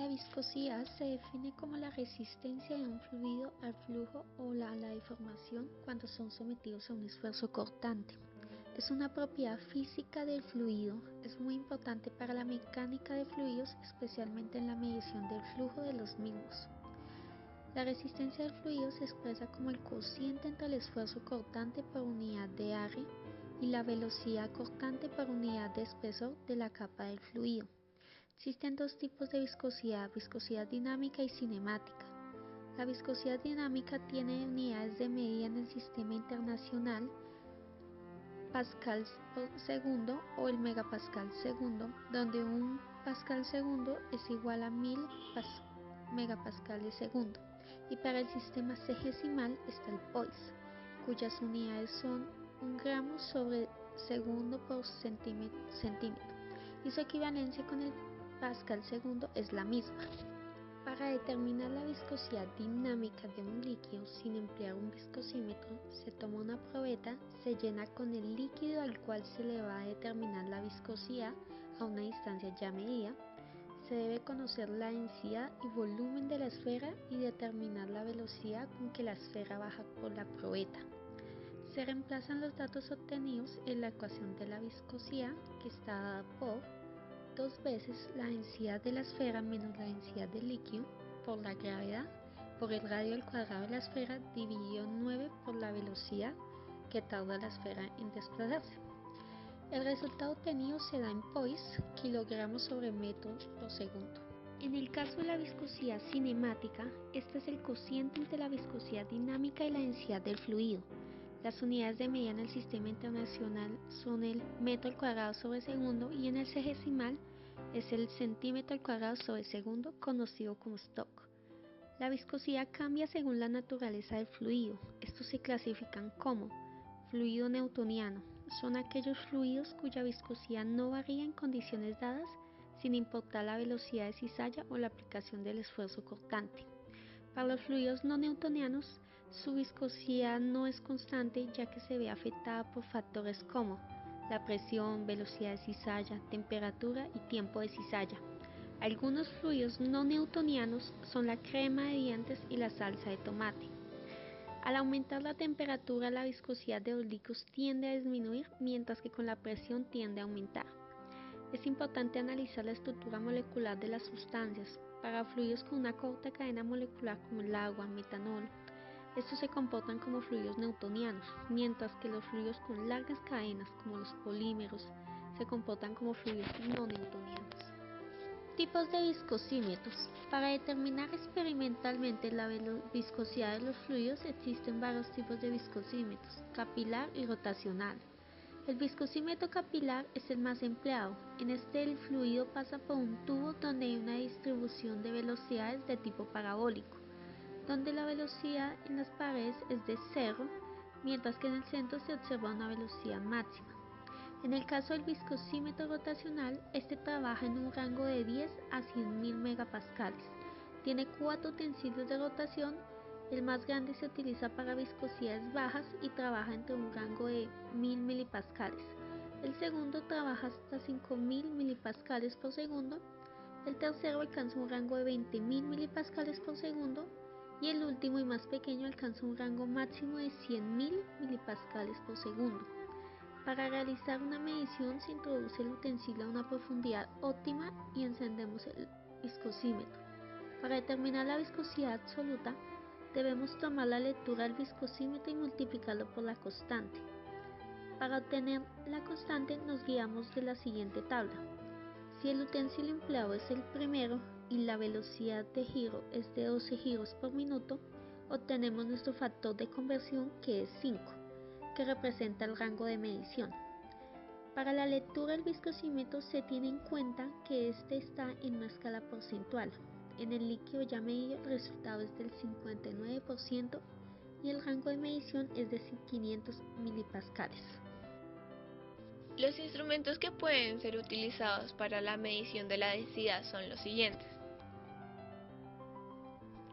La viscosidad se define como la resistencia de un fluido al flujo o a la deformación cuando son sometidos a un esfuerzo cortante. Es una propiedad física del fluido, es muy importante para la mecánica de fluidos, especialmente en la medición del flujo de los mismos. La resistencia del fluido se expresa como el cociente entre el esfuerzo cortante por unidad de área y la velocidad cortante por unidad de espesor de la capa del fluido. Existen dos tipos de viscosidad: viscosidad dinámica y cinemática. La viscosidad dinámica tiene unidades de medida en el sistema internacional, pascal por segundo o el megapascal segundo, donde un pascal segundo es igual a 1000 megapascales segundo, y para el sistema sexagesimal está el POIS, cuyas unidades son 1 gramo sobre segundo por centímetro, y su equivalencia con el pascal segundo es la misma. Para determinar la viscosidad dinámica de un líquido sin emplear un viscosímetro, se toma una probeta, se llena con el líquido al cual se le va a determinar la viscosidad a una distancia ya medida. Se debe conocer la densidad y volumen de la esfera y determinar la velocidad con que la esfera baja por la probeta. Se reemplazan los datos obtenidos en la ecuación de la viscosidad, que está dada por 2 veces la densidad de la esfera menos la densidad del líquido por la gravedad por el radio al cuadrado de la esfera dividido 9 por la velocidad que tarda la esfera en desplazarse. El resultado obtenido se da en POIS, kilogramos sobre metros por segundo. En el caso de la viscosidad cinemática, este es el cociente entre la viscosidad dinámica y la densidad del fluido. Las unidades de medida en el sistema internacional son el metro al cuadrado sobre segundo y en el sexagesimal es el centímetro al cuadrado sobre segundo, conocido como Stock. La viscosidad cambia según la naturaleza del fluido. Estos se clasifican como fluido newtoniano. Son aquellos fluidos cuya viscosidad no varía en condiciones dadas, sin importar la velocidad de cizalla o la aplicación del esfuerzo cortante. Para los fluidos no newtonianos, su viscosidad no es constante, ya que se ve afectada por factores como la presión, velocidad de cizalla, temperatura y tiempo de cizalla. Algunos fluidos no newtonianos son la crema de dientes y la salsa de tomate. Al aumentar la temperatura, la viscosidad de los líquidos tiende a disminuir, mientras que con la presión tiende a aumentar. Es importante analizar la estructura molecular de las sustancias. Para fluidos con una corta cadena molecular como el agua, metanol, estos se comportan como fluidos newtonianos, mientras que los fluidos con largas cadenas como los polímeros se comportan como fluidos no newtonianos. Tipos de viscosímetros. Para determinar experimentalmente la viscosidad de los fluidos existen varios tipos de viscosímetros: capilar y rotacional. El viscosímetro capilar es el más empleado. En este el fluido pasa por un tubo donde hay una distribución de velocidades de tipo parabólico, donde la velocidad en las paredes es de 0, mientras que en el centro se observa una velocidad máxima. En el caso del viscosímetro rotacional, este trabaja en un rango de 10 a 100.000 megapascales. Tiene 4 utensilios de rotación. El más grande se utiliza para viscosidades bajas y trabaja entre un rango de 1000 milipascales. El segundo trabaja hasta 5000 milipascales por segundo. El tercero alcanza un rango de 20.000 milipascales por segundo. Y el último y más pequeño alcanza un rango máximo de 100.000 milipascales por segundo. Para realizar una medición se introduce el utensilio a una profundidad óptima y encendemos el viscosímetro. Para determinar la viscosidad absoluta, debemos tomar la lectura del viscosímetro y multiplicarlo por la constante. Para obtener la constante nos guiamos de la siguiente tabla. Si el utensilio empleado es el primero y la velocidad de giro es de 12 giros por minuto, obtenemos nuestro factor de conversión, que es 5, que representa el rango de medición. Para la lectura del viscosímetro se tiene en cuenta que este está en una escala porcentual. En el líquido ya medido el resultado es del 59% y el rango de medición es de 500 milipascales. Los instrumentos que pueden ser utilizados para la medición de la densidad son los siguientes.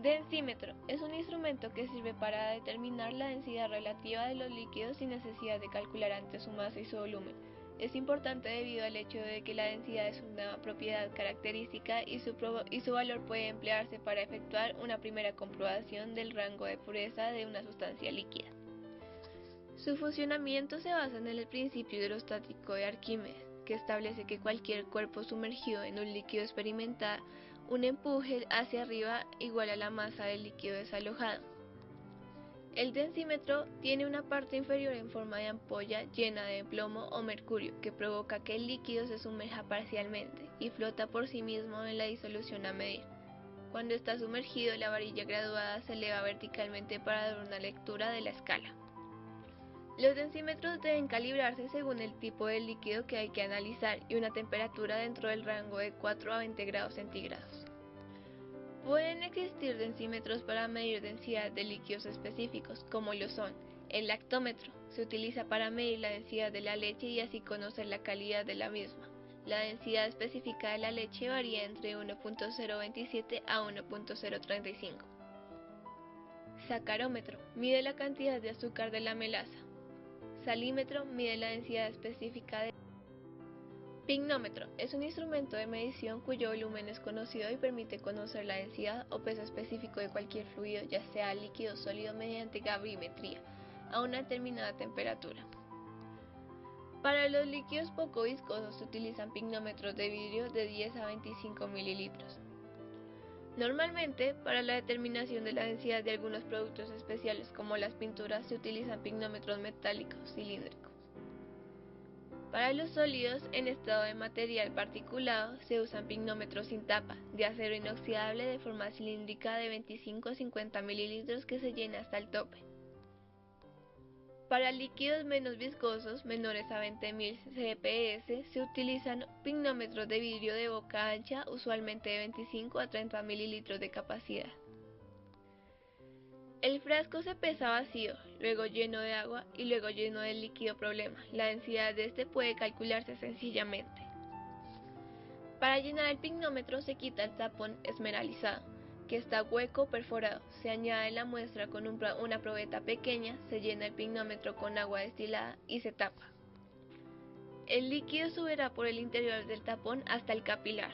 Densímetro es un instrumento que sirve para determinar la densidad relativa de los líquidos sin necesidad de calcular antes su masa y su volumen. Es importante debido al hecho de que la densidad es una propiedad característica y su valor puede emplearse para efectuar una primera comprobación del rango de pureza de una sustancia líquida. Su funcionamiento se basa en el principio hidrostático de Arquímedes, que establece que cualquier cuerpo sumergido en un líquido experimenta un empuje hacia arriba igual a la masa del líquido desalojado. El densímetro tiene una parte inferior en forma de ampolla llena de plomo o mercurio que provoca que el líquido se sumerja parcialmente y flota por sí mismo en la disolución a medir. Cuando está sumergido, la varilla graduada se eleva verticalmente para dar una lectura de la escala. Los densímetros deben calibrarse según el tipo de líquido que hay que analizar y una temperatura dentro del rango de 4 a 20 grados centígrados. Pueden existir densímetros para medir densidad de líquidos específicos, como lo son el lactómetro. Se utiliza para medir la densidad de la leche y así conocer la calidad de la misma. La densidad específica de la leche varía entre 1.027 a 1.035. Sacarómetro. Mide la cantidad de azúcar de la melaza. Salímetro. Mide la densidad específica de... Pignómetro es un instrumento de medición cuyo volumen es conocido y permite conocer la densidad o peso específico de cualquier fluido, ya sea líquido o sólido, mediante gravimetría a una determinada temperatura. Para los líquidos poco viscosos se utilizan pignómetros de vidrio de 10 a 25 mililitros. Normalmente, para la determinación de la densidad de algunos productos especiales como las pinturas, se utilizan pignómetros metálicos cilíndricos. Para los sólidos en estado de material particulado se usan pignómetros sin tapa, de acero inoxidable de forma cilíndrica de 25 a 50 mililitros que se llena hasta el tope. Para líquidos menos viscosos, menores a 20.000 CPS, se utilizan pignómetros de vidrio de boca ancha, usualmente de 25 a 30 mililitros de capacidad. El frasco se pesa vacío, luego lleno de agua y luego lleno del líquido problema. La densidad de este puede calcularse sencillamente. Para llenar el pignómetro se quita el tapón esmeralizado, que está hueco o perforado. Se añade la muestra con una probeta pequeña, se llena el pignómetro con agua destilada y se tapa. El líquido subirá por el interior del tapón hasta el capilar.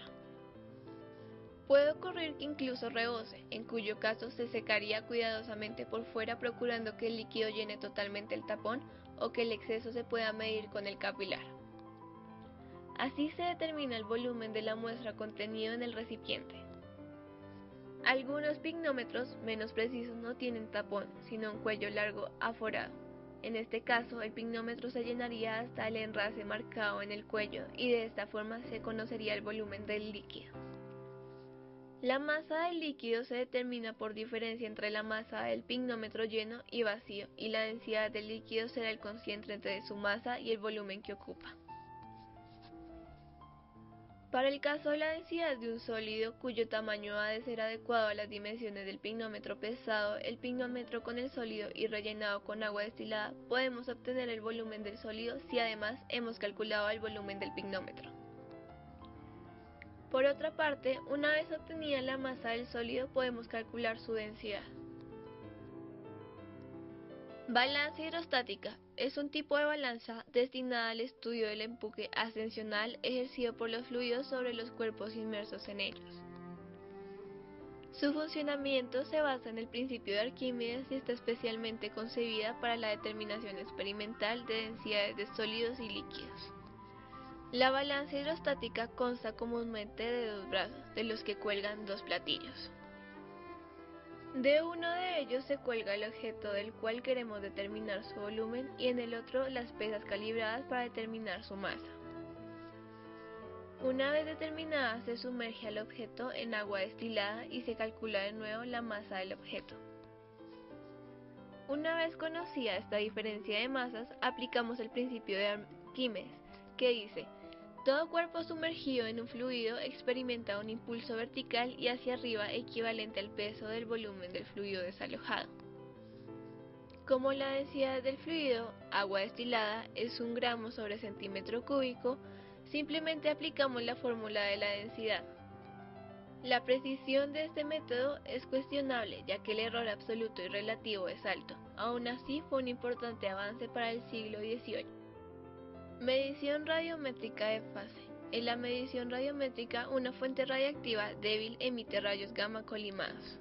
Puede ocurrir que incluso rebose, en cuyo caso se secaría cuidadosamente por fuera procurando que el líquido llene totalmente el tapón o que el exceso se pueda medir con el capilar. Así se determina el volumen de la muestra contenido en el recipiente. Algunos pignómetros menos precisos no tienen tapón, sino un cuello largo aforado. En este caso, el pignómetro se llenaría hasta el enrase marcado en el cuello y de esta forma se conocería el volumen del líquido. La masa del líquido se determina por diferencia entre la masa del pignómetro lleno y vacío, y la densidad del líquido será el cociente entre su masa y el volumen que ocupa. Para el caso de la densidad de un sólido cuyo tamaño ha de ser adecuado a las dimensiones del pignómetro pesado, el pignómetro con el sólido y rellenado con agua destilada, podemos obtener el volumen del sólido si además hemos calculado el volumen del pignómetro. Por otra parte, una vez obtenida la masa del sólido, podemos calcular su densidad. Balanza hidrostática es un tipo de balanza destinada al estudio del empuje ascensional ejercido por los fluidos sobre los cuerpos inmersos en ellos. Su funcionamiento se basa en el principio de Arquímedes y está especialmente concebida para la determinación experimental de densidades de sólidos y líquidos. La balanza hidrostática consta comúnmente de dos brazos, de los que cuelgan dos platillos. De uno de ellos se cuelga el objeto del cual queremos determinar su volumen y en el otro las pesas calibradas para determinar su masa. Una vez determinada se sumerge al objeto en agua destilada y se calcula de nuevo la masa del objeto. Una vez conocida esta diferencia de masas, aplicamos el principio de Arquímedes, que dice: todo cuerpo sumergido en un fluido experimenta un impulso vertical y hacia arriba equivalente al peso del volumen del fluido desalojado. Como la densidad del fluido, agua destilada, es 1 gramo sobre centímetro cúbico, simplemente aplicamos la fórmula de la densidad. La precisión de este método es cuestionable, ya que el error absoluto y relativo es alto. Aún así, fue un importante avance para el siglo XVIII. Medición radiométrica de fase. En la medición radiométrica, una fuente radiactiva débil emite rayos gamma colimados.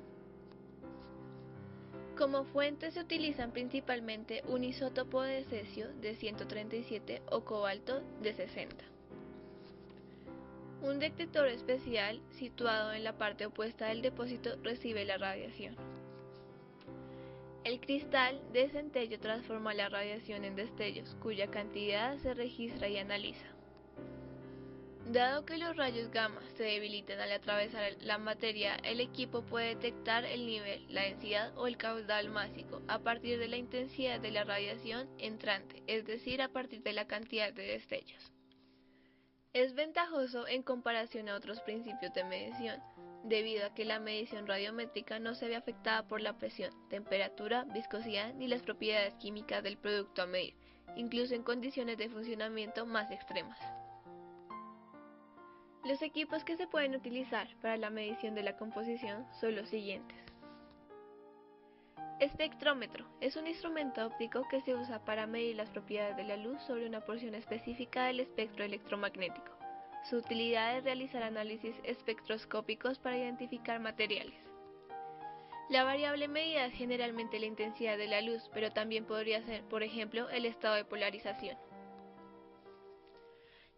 Como fuente se utilizan principalmente un isótopo de cesio de 137 o cobalto de 60. Un detector especial situado en la parte opuesta del depósito recibe la radiación. El cristal de centello transforma la radiación en destellos, cuya cantidad se registra y analiza. Dado que los rayos gamma se debilitan al atravesar la materia, el equipo puede detectar el nivel, la densidad o el caudal másico a partir de la intensidad de la radiación entrante, es decir, a partir de la cantidad de destellos. Es ventajoso en comparación a otros principios de medición, debido a que la medición radiométrica no se ve afectada por la presión, temperatura, viscosidad ni las propiedades químicas del producto a medir, incluso en condiciones de funcionamiento más extremas. Los equipos que se pueden utilizar para la medición de la composición son los siguientes. Espectrómetro es un instrumento óptico que se usa para medir las propiedades de la luz sobre una porción específica del espectro electromagnético. Su utilidad es realizar análisis espectroscópicos para identificar materiales. La variable medida es generalmente la intensidad de la luz, pero también podría ser, por ejemplo, el estado de polarización.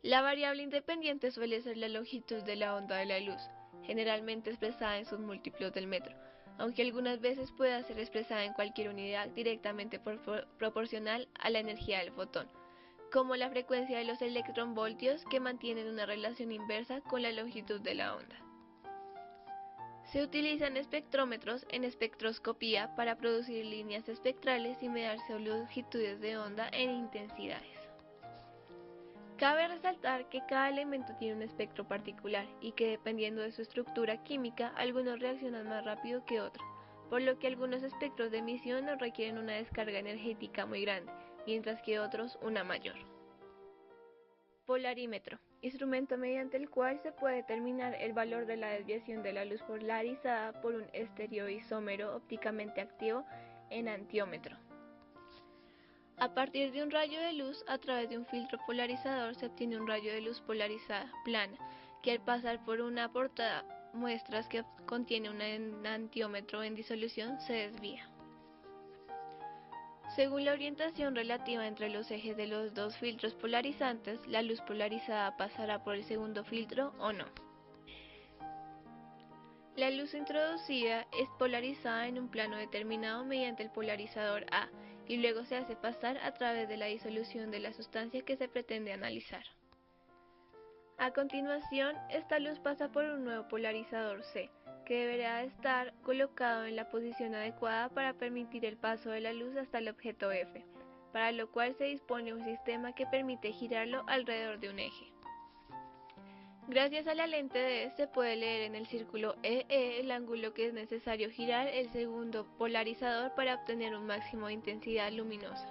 La variable independiente suele ser la longitud de la onda de la luz, generalmente expresada en sus múltiplos del metro, aunque algunas veces pueda ser expresada en cualquier unidad directamente proporcional a la energía del fotón, como la frecuencia de los electronvoltios que mantienen una relación inversa con la longitud de la onda. Se utilizan espectrómetros en espectroscopía para producir líneas espectrales y medir longitudes de onda en intensidades. Cabe resaltar que cada elemento tiene un espectro particular y que dependiendo de su estructura química, algunos reaccionan más rápido que otros, por lo que algunos espectros de emisión no requieren una descarga energética muy grande, mientras que otros una mayor. Polarímetro, instrumento mediante el cual se puede determinar el valor de la desviación de la luz polarizada por un estereoisómero ópticamente activo en antiómetro. A partir de un rayo de luz, a través de un filtro polarizador, se obtiene un rayo de luz polarizada plana, que al pasar por una portada muestras que contiene un antiómetro en disolución se desvía. Según la orientación relativa entre los ejes de los dos filtros polarizantes, la luz polarizada pasará por el segundo filtro o no. La luz introducida es polarizada en un plano determinado mediante el polarizador A y luego se hace pasar a través de la disolución de la sustancia que se pretende analizar. A continuación, esta luz pasa por un nuevo polarizador C, que deberá estar colocado en la posición adecuada para permitir el paso de la luz hasta el objeto F, para lo cual se dispone un sistema que permite girarlo alrededor de un eje. Gracias a la lente D se puede leer en el círculo EE el ángulo que es necesario girar el segundo polarizador para obtener un máximo de intensidad luminosa.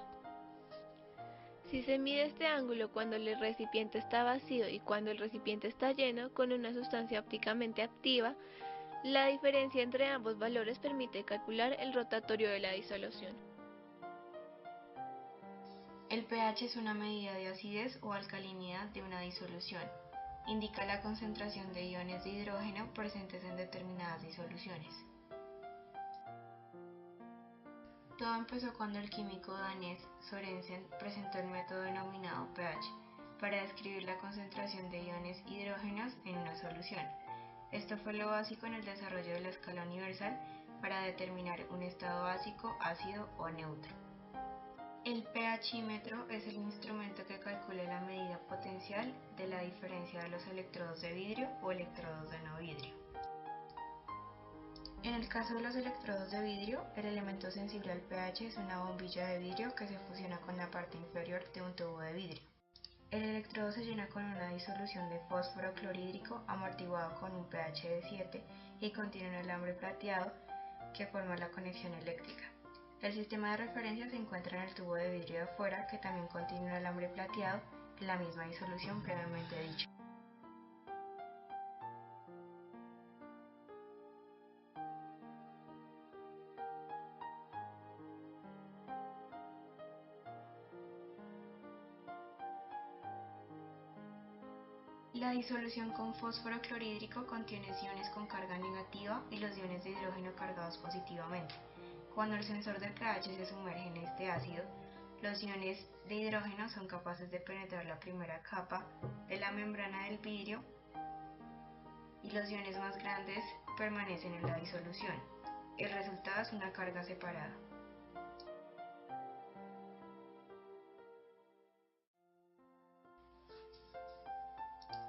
Si se mide este ángulo cuando el recipiente está vacío y cuando el recipiente está lleno con una sustancia ópticamente activa, la diferencia entre ambos valores permite calcular el rotatorio de la disolución. El pH es una medida de acidez o alcalinidad de una disolución. Indica la concentración de iones de hidrógeno presentes en determinadas disoluciones. Todo empezó cuando el químico danés Sørensen presentó el método denominado pH para describir la concentración de iones hidrógenos en una solución. Esto fue lo básico en el desarrollo de la escala universal para determinar un estado básico, ácido o neutro. El pHímetro es el instrumento que calcula la medida potencial de la diferencia de los electrodos de vidrio o electrodos de no vidrio. En el caso de los electrodos de vidrio, el elemento sensible al pH es una bombilla de vidrio que se fusiona con la parte inferior de un tubo de vidrio. El electrodo se llena con una disolución de fósforo clorhídrico amortiguado con un pH de 7 y contiene un alambre plateado que forma la conexión eléctrica. El sistema de referencia se encuentra en el tubo de vidrio de afuera, que también contiene un alambre plateado en la misma disolución previamente dicha. La disolución con fósforo clorhídrico contiene iones con carga negativa y los iones de hidrógeno cargados positivamente. Cuando el sensor de pH se sumerge en este ácido, los iones de hidrógeno son capaces de penetrar la primera capa de la membrana del vidrio y los iones más grandes permanecen en la disolución. El resultado es una carga separada.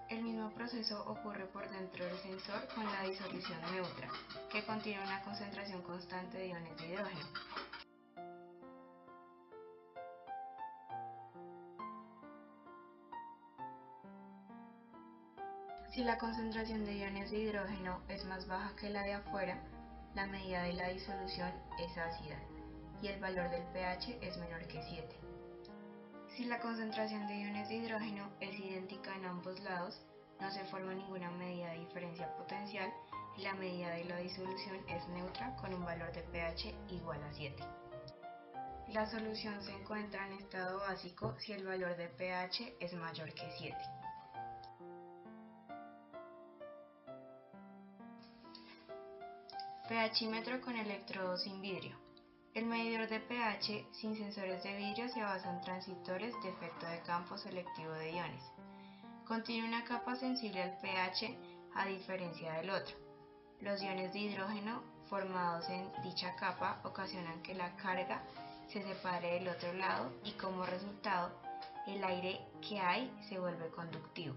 El mismo proceso ocurre por dentro del sensor con la disolución neutra, que contiene una concentración constante de iones de hidrógeno. Si la concentración de iones de hidrógeno es más baja que la de afuera, la medida de la disolución es ácida y el valor del pH es menor que 7. Si la concentración de iones de hidrógeno es idéntica en ambos lados, no se forma ninguna medida de diferencia potencial y la medida de la disolución es neutra con un valor de pH igual a 7. La solución se encuentra en estado básico si el valor de pH es mayor que 7. pHímetro con electrodo sin vidrio. El medidor de pH sin sensores de vidrio se basa en transistores de efecto de campo selectivo de iones. Contiene una capa sensible al pH a diferencia del otro. Los iones de hidrógeno formados en dicha capa ocasionan que la carga se separe del otro lado y como resultado el aire que hay se vuelve conductivo.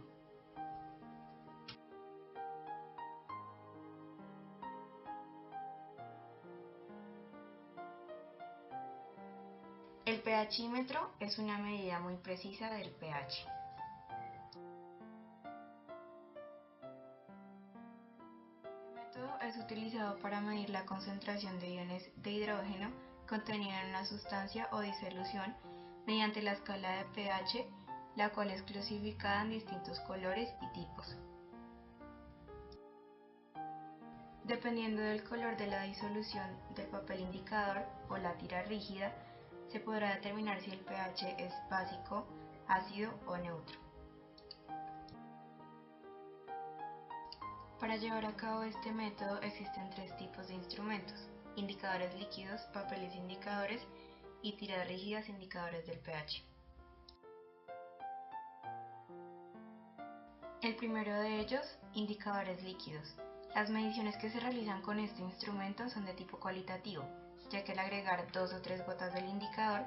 El pHímetro es una medida muy precisa del pH. El método es utilizado para medir la concentración de iones de hidrógeno contenida en una sustancia o disolución mediante la escala de pH, la cual es clasificada en distintos colores y tipos. Dependiendo del color de la disolución del papel indicador o la tira rígida, se podrá determinar si el pH es básico, ácido o neutro. Para llevar a cabo este método existen tres tipos de instrumentos: indicadores líquidos, papeles indicadores y tiras rígidas indicadores del pH. El primero de ellos, indicadores líquidos. Las mediciones que se realizan con este instrumento son de tipo cualitativo, ya que al agregar 2 o 3 gotas del indicador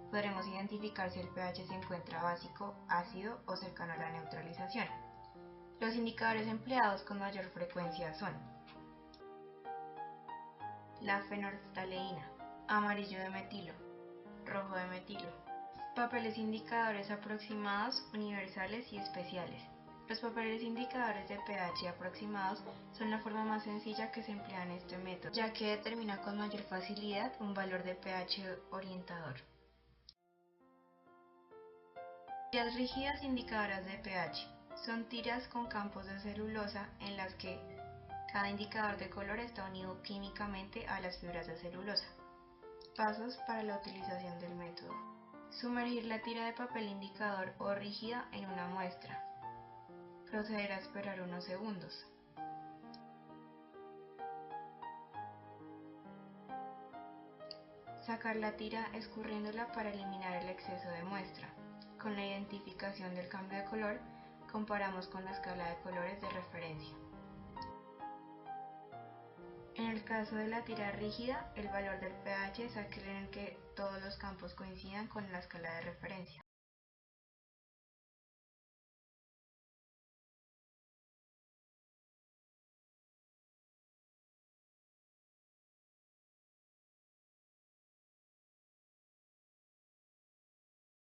podremos identificar si el pH se encuentra básico, ácido o cercano a la neutralización. Los indicadores empleados con mayor frecuencia son la fenolftaleína, amarillo de metilo, rojo de metilo. Papeles indicadores aproximados, universales y especiales. Los papeles indicadores de pH aproximados son la forma más sencilla que se emplea en este método, ya que determina con mayor facilidad un valor de pH orientador. Tiras rígidas indicadoras de pH son tiras con campos de celulosa en las que cada indicador de color está unido químicamente a las fibras de celulosa. Pasos para la utilización del método: sumergir la tira de papel indicador o rígida en una muestra. Proceder a esperar unos segundos. Sacar la tira escurriéndola para eliminar el exceso de muestra. Con la identificación del cambio de color, comparamos con la escala de colores de referencia. En el caso de la tira rígida, el valor del pH es aquel en el que todos los campos coincidan con la escala de referencia.